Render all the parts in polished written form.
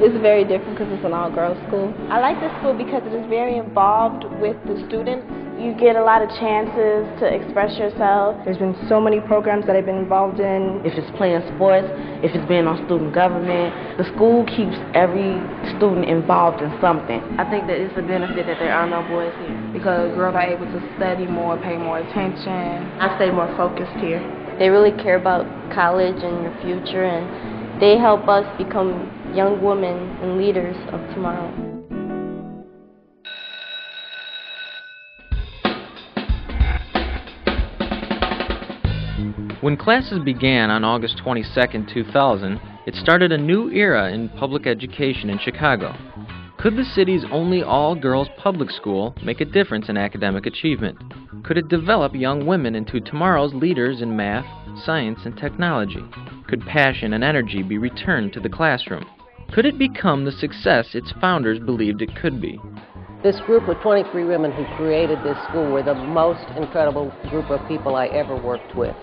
It's very different because it's an all-girls school. I like this school because it is very involved with the students. You get a lot of chances to express yourself. There's been so many programs that I've been involved in. If it's playing sports, if it's being on student government, the school keeps every student involved in something. I think that it's a benefit that there are no boys here because girls are able to study more, pay more attention. I stay more focused here. They really care about college and your future, and they help us become young women and leaders of tomorrow. When classes began on August 22, 2000, it started a new era in public education in Chicago. Could the city's only all-girls public school make a difference in academic achievement? Could it develop young women into tomorrow's leaders in math, science, and technology? Could passion and energy be returned to the classroom? Could it become the success its founders believed it could be? This group of 23 women who created this school were the most incredible group of people I ever worked with.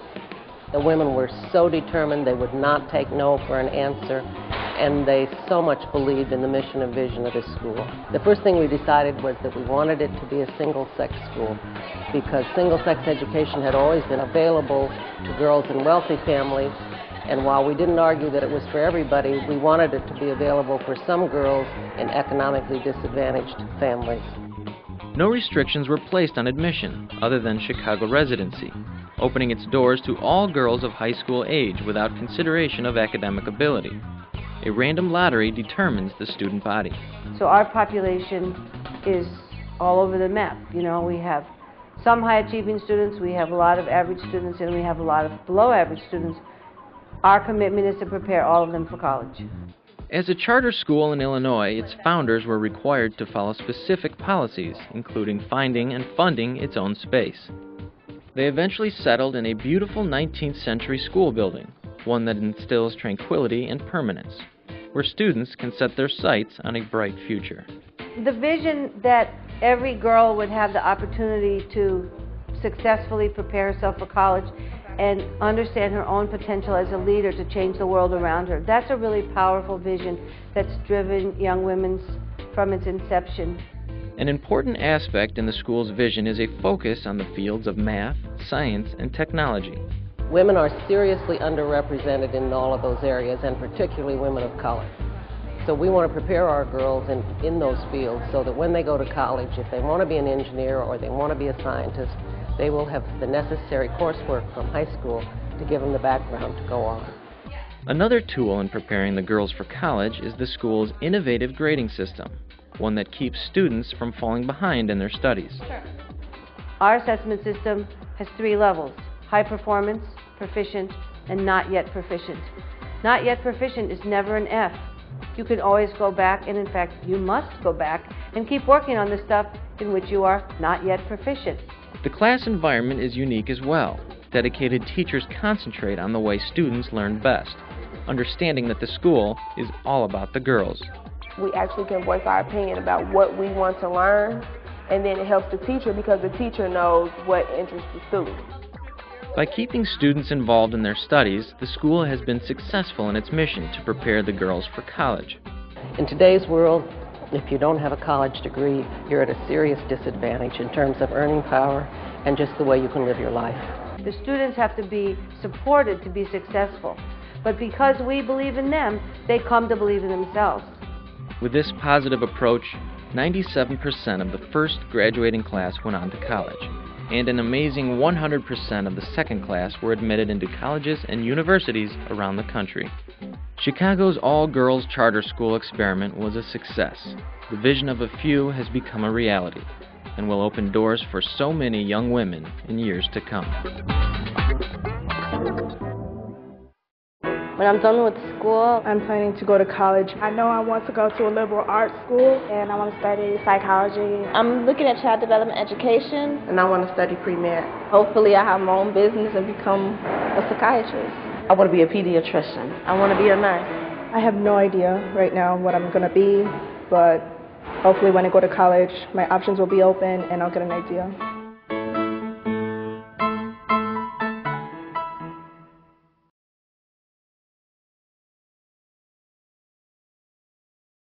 The women were so determined, they would not take no for an answer, and they so much believed in the mission and vision of this school. The first thing we decided was that we wanted it to be a single-sex school because single-sex education had always been available to girls in wealthy families, and while we didn't argue that it was for everybody, we wanted it to be available for some girls in economically disadvantaged families. No restrictions were placed on admission other than Chicago residency, opening its doors to all girls of high school age without consideration of academic ability. A random lottery determines the student body. So our population is all over the map. You know, we have some high-achieving students, we have a lot of average students, and we have a lot of below-average students. Our commitment is to prepare all of them for college. As a charter school in Illinois, its founders were required to follow specific policies, including finding and funding its own space. They eventually settled in a beautiful 19th century school building, one that instills tranquility and permanence, where students can set their sights on a bright future. The vision that every girl would have the opportunity to successfully prepare herself for college and understand her own potential as a leader to change the world around her. That's a really powerful vision that's driven young women from its inception. An important aspect in the school's vision is a focus on the fields of math, science, and technology. Women are seriously underrepresented in all of those areas, and particularly women of color. So we want to prepare our girls in those fields so that when they go to college, if they want to be an engineer or they want to be a scientist, they will have the necessary coursework from high school to give them the background to go on. Another tool in preparing the girls for college is the school's innovative grading system, one that keeps students from falling behind in their studies. Our assessment system has 3 levels: high performance, proficient, and not yet proficient. Not yet proficient is never an F. You can always go back, and in fact, you must go back and keep working on the stuff in which you are not yet proficient. The class environment is unique as well. Dedicated teachers concentrate on the way students learn best, understanding that the school is all about the girls. We actually can voice our opinion about what we want to learn, and then it helps the teacher because the teacher knows what interests the student. By keeping students involved in their studies, the school has been successful in its mission to prepare the girls for college. In today's world, if you don't have a college degree, you're at a serious disadvantage in terms of earning power and just the way you can live your life. The students have to be supported to be successful, but because we believe in them, they come to believe in themselves. With this positive approach, 97% of the first graduating class went on to college, and an amazing 100% of the second class were admitted into colleges and universities around the country. Chicago's all-girls charter school experiment was a success. The vision of a few has become a reality, and will open doors for so many young women in years to come. When I'm done with school, I'm planning to go to college. I know I want to go to a liberal arts school, and I want to study psychology. I'm looking at child development education. And I want to study pre-med. Hopefully I have my own business and become a psychiatrist. I want to be a pediatrician. I want to be a nurse. I have no idea right now what I'm going to be, but hopefully when I go to college, my options will be open and I'll get an idea.